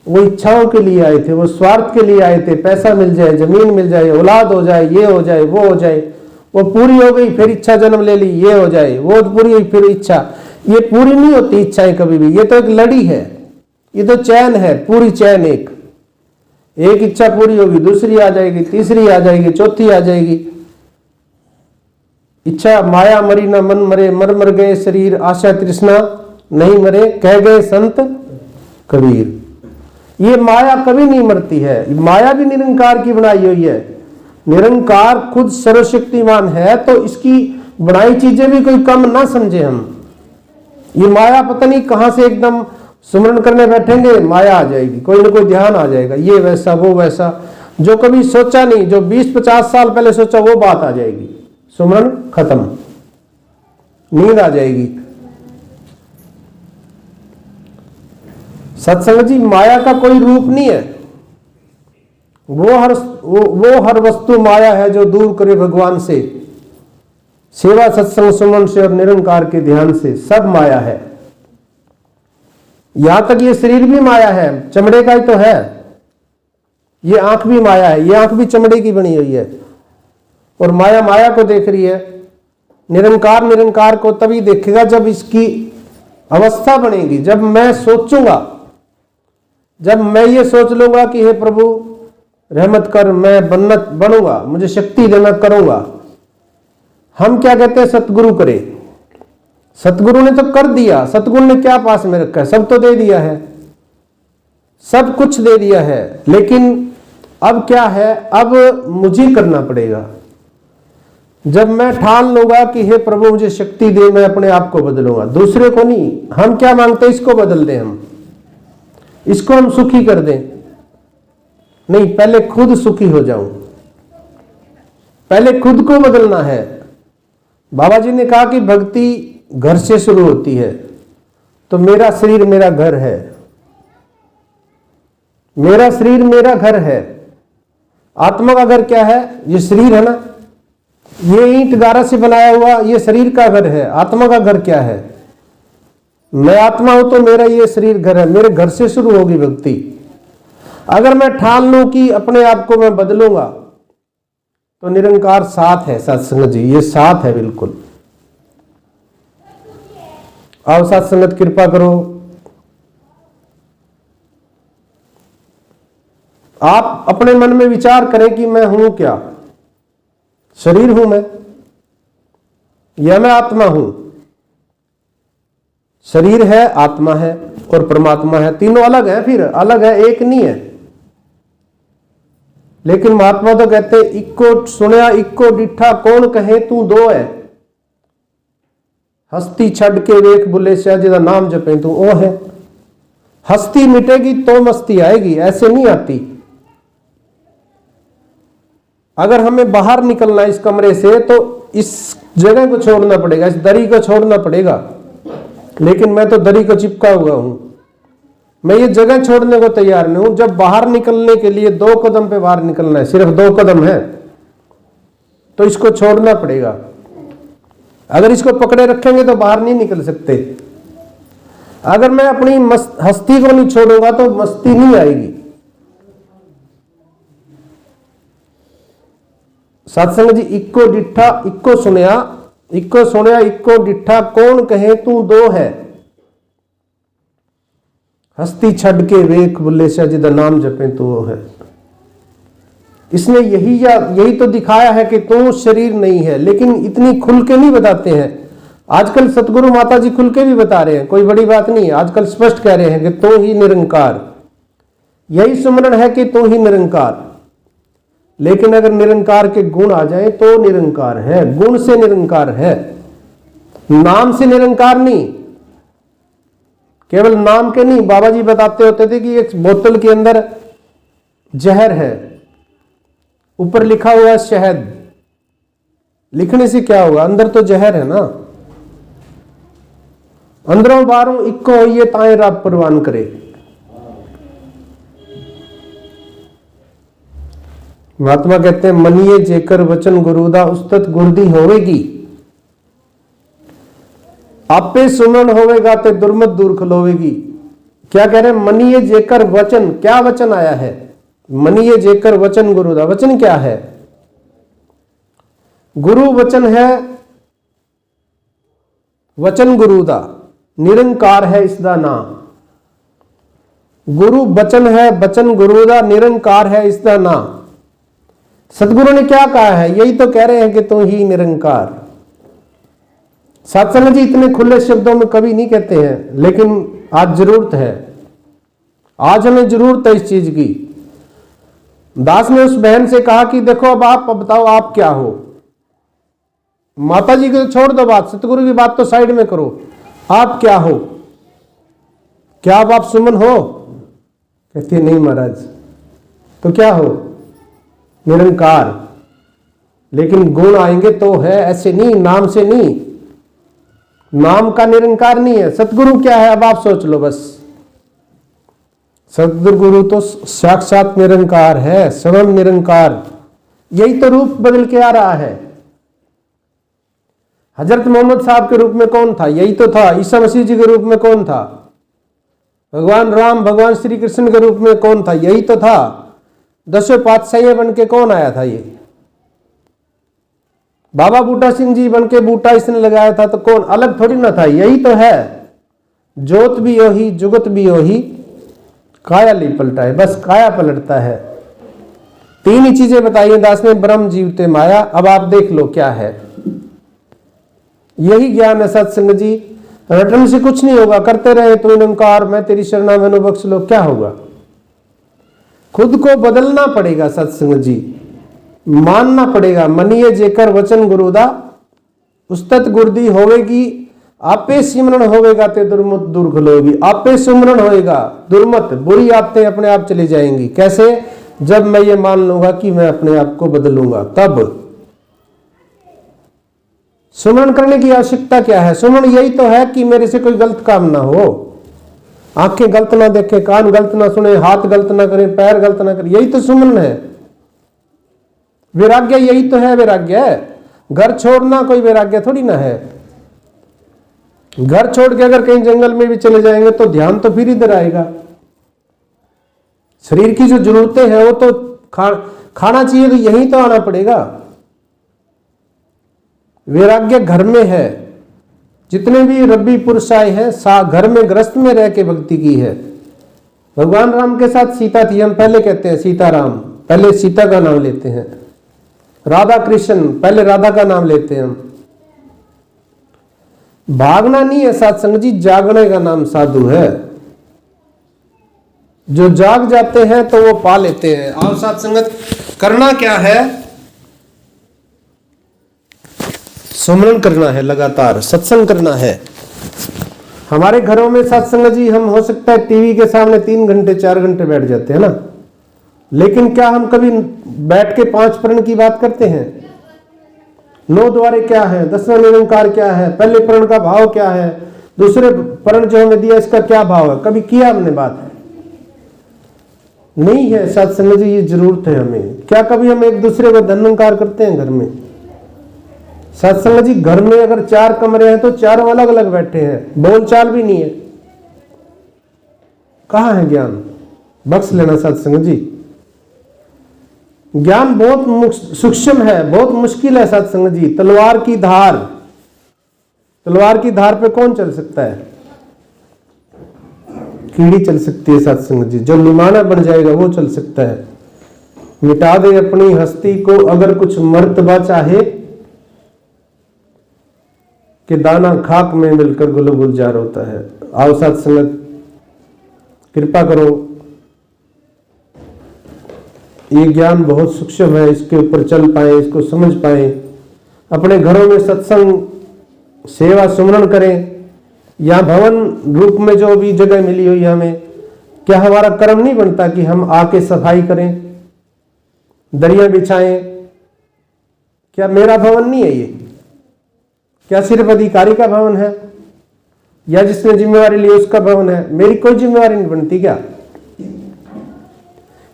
वो इच्छाओं के लिए आए थे, वो स्वार्थ के लिए आए थे, पैसा मिल जाए, जमीन मिल जाए, औलाद हो जाए, ये हो जाए, वो हो जाए। वो पूरी हो गई, फिर इच्छा जन्म ले ली, ये हो जाए, वो पूरी हुई, फिर इच्छा। ये पूरी नहीं होती इच्छाएं कभी भी, ये तो एक लड़ी है, ये तो चैन है, पूरी चैन। एक इच्छा पूरी होगी, दूसरी आ जाएगी, तीसरी आ जाएगी, चौथी आ जाएगी। इच्छा माया मरी न मन मरे, मर मर गए शरीर, आशा तृष्णा नहीं मरे, कह गए संत कबीर। ये माया कभी नहीं मरती है। माया भी निरंकार की बनाई हुई है। निरंकार खुद सर्वशक्तिमान है, तो इसकी बनाई चीजें भी कोई कम ना समझे हम। ये माया पता नहीं कहां से एकदम सुमरन करने बैठेंगे, माया आ जाएगी, कोई ना कोई ध्यान आ जाएगा, ये वैसा वो वैसा, जो कभी सोचा नहीं, जो 20-50 साल पहले सोचा वो बात आ जाएगी, सुमरन खत्म, नींद आ जाएगी। सत्संग जी, माया का कोई रूप नहीं है। वो हर वस्तु माया है जो दूर करे भगवान से, सेवा सत्संग सुमन से और निरंकार के ध्यान से, सब माया है। यहां तक ये शरीर भी माया है, चमड़े का ही तो है। ये आंख भी माया है, ये आंख भी चमड़े की बनी हुई है, और माया माया को देख रही है। निरंकार निरंकार को तभी देखेगा जब इसकी अवस्था बनेगी, जब मैं सोचूंगा, जब मैं ये सोच लूंगा कि हे प्रभु रहमत कर, मैं बनूंगा, मुझे शक्ति देना, करूंगा। हम क्या कहते हैं, सतगुरु करे। सतगुरु ने तो कर दिया, सतगुरु ने क्या पास में रखा है, सब तो दे दिया है, सब कुछ दे दिया है। लेकिन अब क्या है, अब मुझे करना पड़ेगा। जब मैं ठान लूंगा कि हे प्रभु मुझे शक्ति दे, मैं अपने आप को बदलूंगा, दूसरे को नहीं। हम क्या मांगते हैं, इसको बदल दें, हम इसको हम सुखी कर दें। नहीं, पहले खुद सुखी हो जाऊं, पहले खुद को बदलना है। बाबा जी ने कहा कि भक्ति घर से शुरू होती है, तो मेरा शरीर मेरा घर है, मेरा शरीर मेरा घर है। आत्मा का घर क्या है? ये शरीर है ना, ये ईंट गारा से बनाया हुआ ये शरीर का घर है। आत्मा का घर क्या है? मैं आत्मा हूं तो मेरा ये शरीर घर है। मेरे घर से शुरू होगी भक्ति। अगर मैं ठान लूं कि अपने आप को मैं बदलूंगा, तो निरंकार साथ है। सत्संग जी, ये साथ है बिल्कुल। आओ सत्संगत, कृपा करो, आप अपने मन में विचार करें कि मैं हूं क्या? शरीर हूं मैं, या मैं आत्मा हूं? शरीर है, आत्मा है और परमात्मा है, तीनों अलग है, फिर अलग है, एक नहीं है। लेकिन महात्मा तो कहते इक्को सुनिया इक्को डिठा, कौन कहे तू दो है। हस्ती छड़ के वेख बुले शाह जिदा नाम जपे तू ओ है। हस्ती मिटेगी तो मस्ती आएगी, ऐसे नहीं आती। अगर हमें बाहर निकलना है इस कमरे से, तो इस जगह को छोड़ना पड़ेगा, इस दरी को छोड़ना पड़ेगा। लेकिन मैं तो दरी को चिपका हुआ हूं, मैं ये जगह छोड़ने को तैयार नहीं हूं। जब बाहर निकलने के लिए 2 कदम पे बाहर निकलना है, सिर्फ 2 कदम है, तो इसको छोड़ना पड़ेगा। अगर इसको पकड़े रखेंगे तो बाहर नहीं निकल सकते। अगर मैं अपनी हस्ती को नहीं छोड़ूंगा तो मस्ती नहीं आएगी। सत्संग जी इक्को डिठा इक्को सुनया इक्को डिठा कौन कहे तू दो है। हस्ती छड़ के वेख बुल्ले शाह जिदा नाम जपे तो वो है। इसने यही तो दिखाया है कि तू शरीर नहीं है, लेकिन इतनी खुल के नहीं बताते हैं। आजकल सतगुरु माता जी खुल के भी बता रहे हैं, कोई बड़ी बात नहीं है। आजकल स्पष्ट कह रहे हैं कि तू ही निरंकार, यही सुमरण है कि तू ही निरंकार। लेकिन अगर निरंकार के गुण आ जाए तो निरंकार है, गुण से निरंकार है, नाम से निरंकार नहीं। केवल नाम के नहीं, बाबा जी बताते होते थे कि एक बोतल के अंदर जहर है, ऊपर लिखा हुआ है शहद, लिखने से क्या होगा, अंदर तो जहर है ना। अंदरों बारों इक्को होइए ताए रब परवान करे। महात्मा कहते हैं मनिए जेकर वचन गुरु दा उस्तत गुरदी होवेगी। आपे सुमन होवेगा ते दुर्मत दूर खलोवेगी। क्या कह रहे हैं, मनिए जेकर वचन, क्या वचन आया है, मनिए जेकर वचन गुरु दा, वचन क्या है, गुरु वचन है, वचन गुरु दा निरंकार है इसदा नाम। गुरु बचन है, बचन गुरु दा निरंकार है इसदा नाम। सतगुरु ने क्या कहा है, यही तो कह रहे हैं कि तू ही निरंकार। सत्संग जी इतने खुले शब्दों में कभी नहीं कहते हैं, लेकिन आज जरूरत है, आज हमें जरूरत है इस चीज की। दास ने उस बहन से कहा कि देखो अब आप बताओ आप क्या हो। माता जी को छोड़ दो बात, सतगुरु की बात तो साइड में करो, आप क्या हो, क्या आप सुमन हो। कहती है नहीं महाराज, तो क्या हो, निरंकार। लेकिन गुण आएंगे तो है, ऐसे नहीं, नाम से नहीं, नाम का निरंकार नहीं है। सतगुरु क्या है अब आप सोच लो बस। सतगुरु तो साक्षात निरंकार है, स्वयं निरंकार, यही तो रूप बदल के आ रहा है। हजरत मोहम्मद साहब के रूप में कौन था, यही तो था। ईसा मसीह जी के रूप में कौन था, भगवान राम, भगवान श्री कृष्ण के रूप में कौन था, यही तो था। दसों पातशाही बन के कौन आया था, ये बाबा बूटा सिंह जी बन के बूटा इसने लगाया था, तो कौन अलग थोड़ी ना था, यही तो है। जोत भी वही, जुगत भी वही, काया ली पलटा है, बस काया पलटता है। तीन ही चीजें बताइए दास ने, ब्रह्म जीवते माया। अब आप देख लो क्या है, यही ज्ञान है सत्संग जी। रटन से कुछ नहीं होगा, करते रहे तो निरंकार मैं तेरी शरणा मैंने बख्श लो, क्या होगा। खुद को बदलना पड़ेगा सत्संग जी, मानना पड़ेगा। मनिए जेकर वचन गुरु दा उस्तत गुरदी होवेगी। आपे सिमरन होवेगा ते दुर्मत दूर खलोगी। आपे सिमरन होएगा, दुर्मत बुरी आदतें अपने आप चली जाएंगी। कैसे, जब मैं ये मान लूंगा कि मैं अपने आप को बदलूंगा, तब। सुमरण करने की आवश्यकता क्या है, सुमरण यही तो है कि मेरे से कोई गलत काम ना हो, आंखें गलत ना देखे, कान गलत ना सुने, हाथ गलत ना करें, पैर गलत ना करें, यही तो सुमरण है। वैराग्य यही तो है, वैराग्य है। घर छोड़ना कोई वैराग्य थोड़ी ना है। घर छोड़ के अगर कहीं जंगल में भी चले जाएंगे तो ध्यान तो फिर इधर आएगा। शरीर की जो जरूरतें हैं वो तो खाना चाहिए, तो यही तो आना पड़ेगा। वैराग्य घर में है। जितने भी रब्बी पुरुष आए हैं घर में गृहस्थ में रह के भक्ति की है। भगवान राम के साथ सीता थी, हम पहले कहते हैं सीताराम, पहले सीता का नाम लेते हैं। राधा कृष्ण, पहले राधा का नाम लेते हैं हम। भागना नहीं है सत्संग जी, जागने का नाम साधु है। जो जाग जाते हैं तो वो पा लेते हैं। और सत्संगत करना क्या है, सुमरन करना है, लगातार सत्संग करना है। हमारे घरों में सत्संग जी हम हो सकता है टीवी के सामने 3 घंटे 4 घंटे बैठ जाते हैं ना, लेकिन क्या हम कभी बैठ के 5 प्रण की बात करते हैं? 9 द्वारे क्या है, 10वां निरंकार क्या है, पहले प्रण का भाव क्या है, दूसरे प्रण जो हमें दिया इसका क्या भाव है, कभी किया हमने बात? नहीं है सत्संग जी, ये जरूरत है हमें। क्या कभी हम एक दूसरे को धन्यंकार करते हैं घर में? सत्संग जी घर में अगर 4 कमरे हैं तो चारों अलग अलग बैठे हैं, बोल चाल भी नहीं है। कहाँ है ज्ञान? बख्श लेना सत्संग जी। ज्ञान बहुत सूक्ष्म है, बहुत मुश्किल है सत्संग जी। तलवार की धार पे कौन चल सकता है? कीड़ी चल सकती है सत्संग जी। जो निमाना बन जाएगा वो चल सकता है। मिटा दे अपनी हस्ती को अगर कुछ मर्तबा चाहे, कि दाना खाक में मिलकर गुल गुलजार होता है। आओ सत्संग, कृपा करो, ये ज्ञान बहुत सूक्ष्म है, इसके ऊपर चल पाए, इसको समझ पाए, अपने घरों में सत्संग सेवा सुमरण करें, या भवन रूप में जो भी जगह मिली हुई है हमें, क्या हमारा कर्म नहीं बनता कि हम आके सफाई करें, दरिया बिछाएं? क्या मेरा भवन नहीं है ये? क्या सिर्फ अधिकारी का भवन है, या जिसने जिम्मेवारी ली उसका भवन है? मेरी कोई जिम्मेवारी नहीं बनती क्या?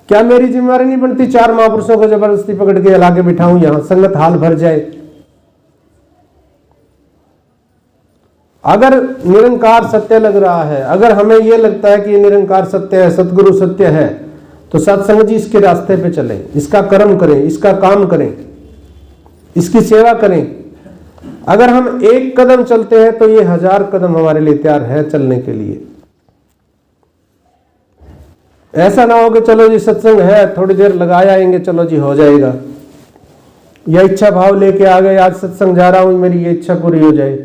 क्या मेरी जिम्मेवारी नहीं बनती 4 महापुरुषों को जबरदस्ती पकड़ के लाके बिठाऊं यहां, संगत हाल भर जाए? अगर निरंकार सत्य लग रहा है, अगर हमें यह लगता है कि निरंकार सत्य है, सतगुरु सत्य है, तो सत्संग जी इसके रास्ते पे चलें, इसका कर्म करें, इसका काम करें, इसकी सेवा करें। अगर हम एक कदम चलते हैं तो ये 1000 कदम हमारे लिए तैयार है चलने के लिए। ऐसा ना हो कि चलो जी सत्संग है, थोड़ी देर लगाया आएंगे, चलो जी हो जाएगा, या इच्छा भाव लेके आ गए, आज सत्संग जा रहा हूं, मेरी ये इच्छा पूरी हो जाए।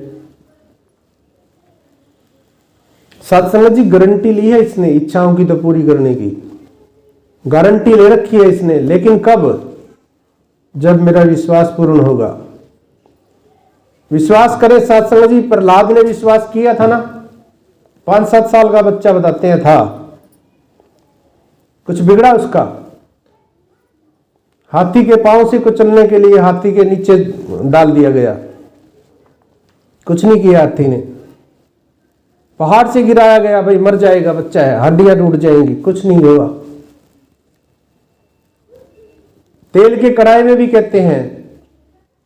सत्संग जी गारंटी ली है इसने इच्छाओं की तो पूरी करने की, गारंटी ले रखी है इसने, लेकिन कब? जब मेरा विश्वास पूर्ण होगा। विश्वास करें सत्संग जी, प्रहलाद ने विश्वास किया था ना, 5-7 साल का बच्चा बताते हैं था, कुछ बिगड़ा उसका? हाथी के पांव से कुचलने के लिए हाथी के नीचे डाल दिया गया, कुछ नहीं किया हाथी ने। पहाड़ से गिराया गया, भाई मर जाएगा बच्चा है, हड्डियां टूट जाएंगी, कुछ नहीं हुआ। तेल के कढ़ाई में भी कहते हैं,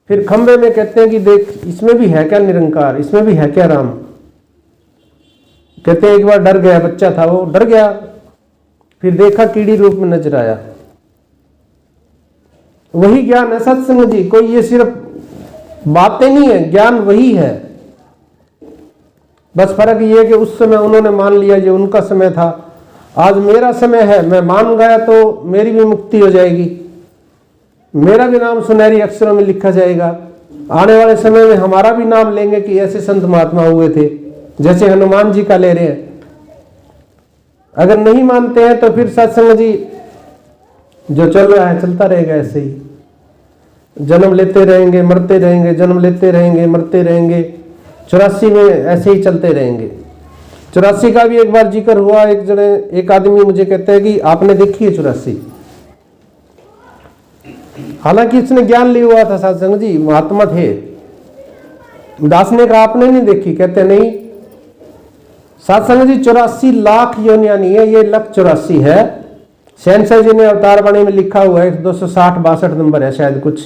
फिर खंबे में कहते हैं कि देख इसमें भी है क्या निरंकार, इसमें भी है क्या राम? कहते हैं एक बार डर गया, बच्चा था वो, डर गया, फिर देखा कीड़ी रूप में नजर आया। वही ज्ञान है सत्संग जी, कोई ये सिर्फ बातें नहीं है, ज्ञान वही है। बस फर्क ये है कि उस समय उन्होंने मान लिया ये उनका समय था, आज मेरा समय है, मैं मान गया तो मेरी भी मुक्ति हो जाएगी, मेरा भी नाम सुनहरी अक्षरों में लिखा जाएगा। आने वाले समय में हमारा भी नाम लेंगे कि ऐसे संत महात्मा हुए थे, जैसे हनुमान जी का ले रहे हैं। अगर नहीं मानते हैं तो फिर सत्संग जी जो चल रहा है चलता रहेगा, ऐसे ही जन्म लेते रहेंगे, मरते रहेंगे, जन्म लेते रहेंगे, मरते रहेंगे, 84 में ऐसे ही चलते रहेंगे। 84 का भी एक बार जिक्र हुआ, एक आदमी मुझे कहता है कि आपने देखी है 84? हालांकि इसने ज्ञान लिया हुआ था सत्संग जी, महात्मा थे। दास ने कहा आपने नहीं देखी? कहते नहीं। सत्संग जी 84 लाख योनियां नहीं है, ये 184 है। सेंसर जी ने अवतार वाणी में लिखा हुआ है, 260-62 नंबर है शायद कुछ।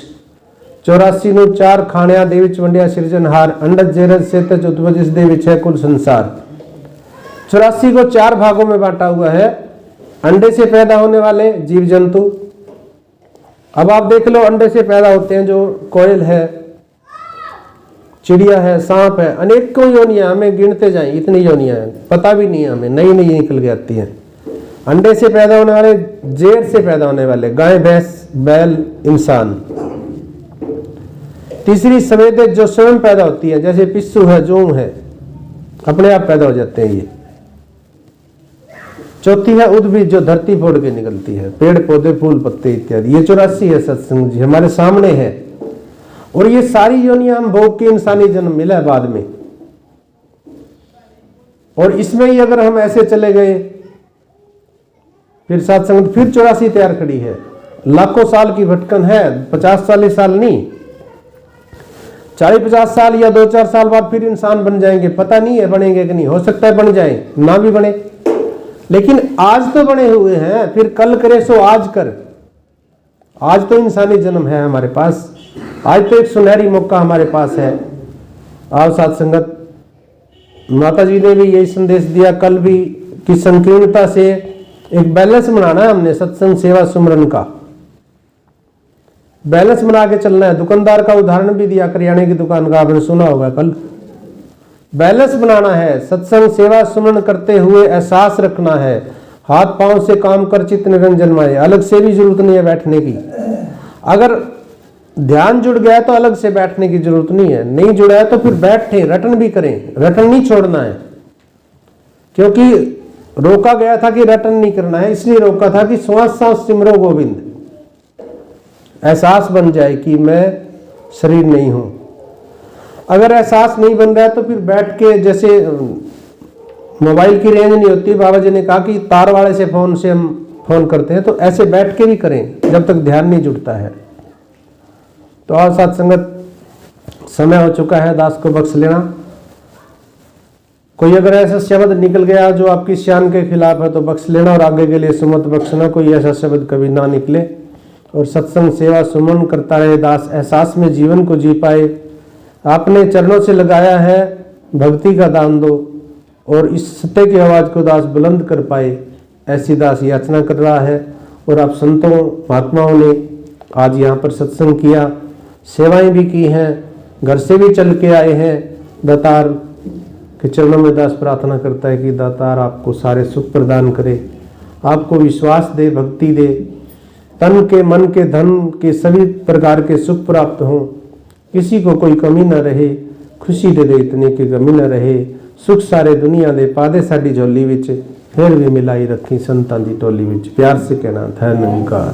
84 नु 4 खाणिया देविच वंडिया सिरजनहार, अंडज जेरज सेतज उद्वजिस दे विच है कुल संसार। 84 को 4 भागों में बांटा हुआ है। अंडे से पैदा होने वाले जीव जंतु, अब आप देख लो, अंडे से पैदा होते हैं जो कोयल है, चिड़िया है, सांप है, अनेकों योनियां, हमें गिनते जाएं इतनी योनियां हैं, पता भी नहीं है हमें, नई नई निकल के आती हैं। अंडे से पैदा होने वाले, जेर से पैदा होने वाले, गाय भैंस बैल इंसान। तीसरी सवेदे जो स्वयं पैदा होती है, जैसे पिस्सू है, जोम है, अपने आप पैदा हो जाते हैं ये। चौथी है उद्भिद जो धरती फोड़ के निकलती है, पेड़ पौधे फूल पत्ते इत्यादि। ये 84 है सत्संग जी, हमारे सामने है। और ये सारी योनियां हम भोग के इंसानी जन्म मिला है बाद में, और इसमें ही अगर हम ऐसे चले गए फिर सत्संग फिर 84 तैयार खड़ी है। लाखों साल की भटकन है, 50-40 साल नहीं, 40-50 साल या 2-4 साल बाद फिर इंसान बन जाएंगे। पता नहीं है बनेंगे कि नहीं, हो सकता है बन जाए, ना भी बने, लेकिन आज तो बने हुए हैं। फिर कल करे सो आज कर, आज तो इंसानी जन्म है हमारे पास, आज तो एक सुनहरी मौका हमारे पास है। आओ साथ संगत, माता जी ने भी यही संदेश दिया, कल भी की संकीर्णता से एक बैलेंस बनाना है हमने सत्संग सेवा सुमरन का, बैलेंस बना के चलना है। दुकानदार का उदाहरण भी दिया, करियाने की दुकान का, आपने सुना होगा कल। बैलेंस बनाना है, सत्संग सेवा सुमरन करते हुए एहसास रखना है, हाथ पांव से काम कर चित्त निरंजन माए। अलग से भी जरूरत नहीं है बैठने की। अगर ध्यान जुड़ गया है तो अलग से बैठने की जरूरत नहीं है, नहीं जुड़ा है तो फिर बैठे, रटन भी करें, रटन नहीं छोड़ना है। क्योंकि रोका गया था कि रटन नहीं करना है, इसलिए रोका था कि श्वास सांस सिमरो गोविंद, एहसास बन जाए कि मैं शरीर नहीं हूं। अगर एहसास नहीं बन रहा है तो फिर बैठ के, जैसे मोबाइल की रेंज नहीं होती, बाबा जी ने कहा कि तार वाले से हम फोन करते हैं, तो ऐसे बैठ के भी करें जब तक ध्यान नहीं जुड़ता है। तो और साथ संगत, समय हो चुका है, दास को बख्श लेना। कोई अगर ऐसा शब्द निकल गया जो आपकी शान के खिलाफ है तो बख्श लेना, और आगे के लिए सुमत बख्शना, कोई ऐसा शब्द कभी ना निकले। और सत्संग सेवा सुमन करता रहे दास, एहसास में जीवन को जी पाए। आपने चरणों से लगाया है, भक्ति का दान दो, और इस सत्य की आवाज को दास बुलंद कर पाए, ऐसी दास याचना कर रहा है। और आप संतों महात्माओं ने आज यहाँ पर सत्संग किया, सेवाएं भी की हैं, घर से भी चल के आए हैं। दातार के चरणों में दास प्रार्थना करता है कि दातार आपको सारे सुख प्रदान करे, आपको विश्वास दे, भक्ति दे, तन के मन के धन के सभी प्रकार के सुख प्राप्त हों, किसी को कोई कमी न रहे, खुशी दे दे इतनी की गमी न रहे, सुख सारे दुनिया दे पादे साडी झोली विच, फिर भी मिलाई रखी संतां दी टोली विच। प्यार से कहना था निरंकार।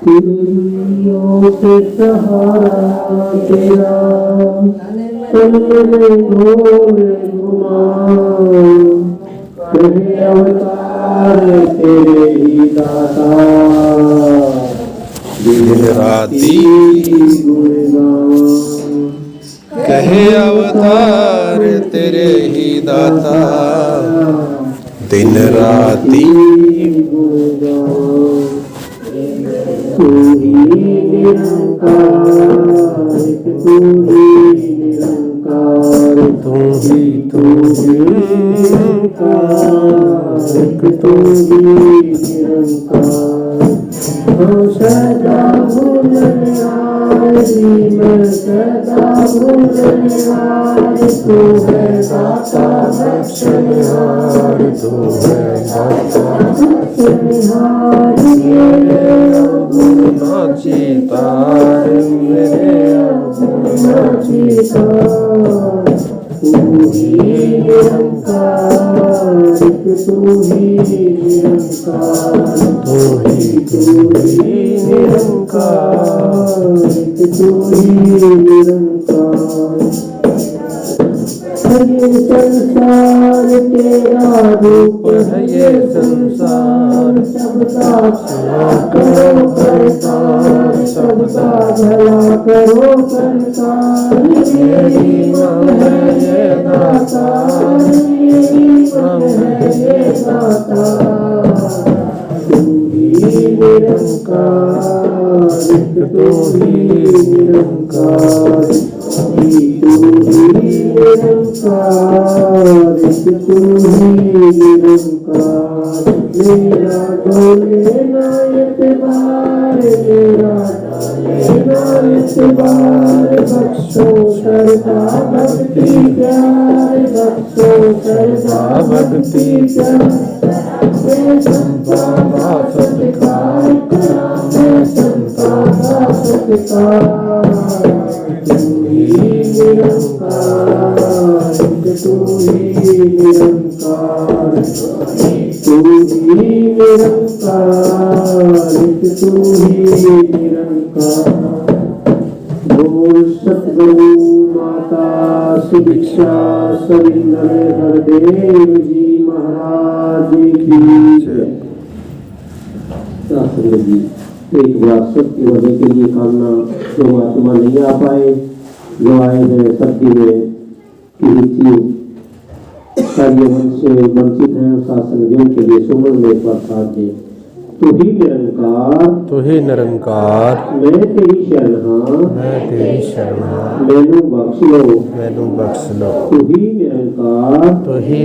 तेरियों पे सहारा तेरा, चल मेरे भोले घुमा, कहे अवतार तेरे ही दाता,
दिन राती
गुणगान,
कहे अवतार तेरे ही दाता, दिन राती
गुणगान। तू ही निरंकार, तू ही निरंकार,
तू ही
निरंकार, तू ही निरंकार। हम सदा भूलनिहारी, मैं सदा भूलनिहारी, तू है दाता बख्शनिहार, तू है दाता बख्शनिहारी।
नाचितार मेरे
नाचितार, तू ही निरंकार, तू ही निरंकार, तू ही निरंकार, तू ही निरंकार। ये संसार तेरा रूप है, ये संसार सबका भला करो करतार, सबका भला करो करतार। मेरी मांग है ये दातार, मेरी मांग है ये दातार। तू ही निरंकार, तू ही निरंकार, तू ही निरंकार, तू ही निरंकार। मेरा डोले ना एतबार, मेरा डोले ना एतबार, बख्शो श्रद्धा भक्ति प्यार, बख्शो श्रद्धा भक्ति प्यार। मैं संता का सत्कार करा, मैं संता का सत्कार। तू ही निरंकार, तू ही निरंकार, तू ही निरंकार, तू ही निरंकार। बोल सतगुरु माता सुभिक्षा सविंदर हरदेव जी महाराज की जय। एक बार सबकी वजह के लिए कामना, जो आत्मा नहीं आ पाए, जो आए हैं शक्ति में किसी कार्य मन से वंचित है, शासन जीवन के लिए सुमन में एक बार साथ दे। तू ही निरंकार,
तू ही निरंकार,
मैं तेरी शरण हाँ,
मैं तेरी शरण हाँ,
मैनू बख्श लो,
मैनू बख्श लो।
तू ही निरंकार,
तू ही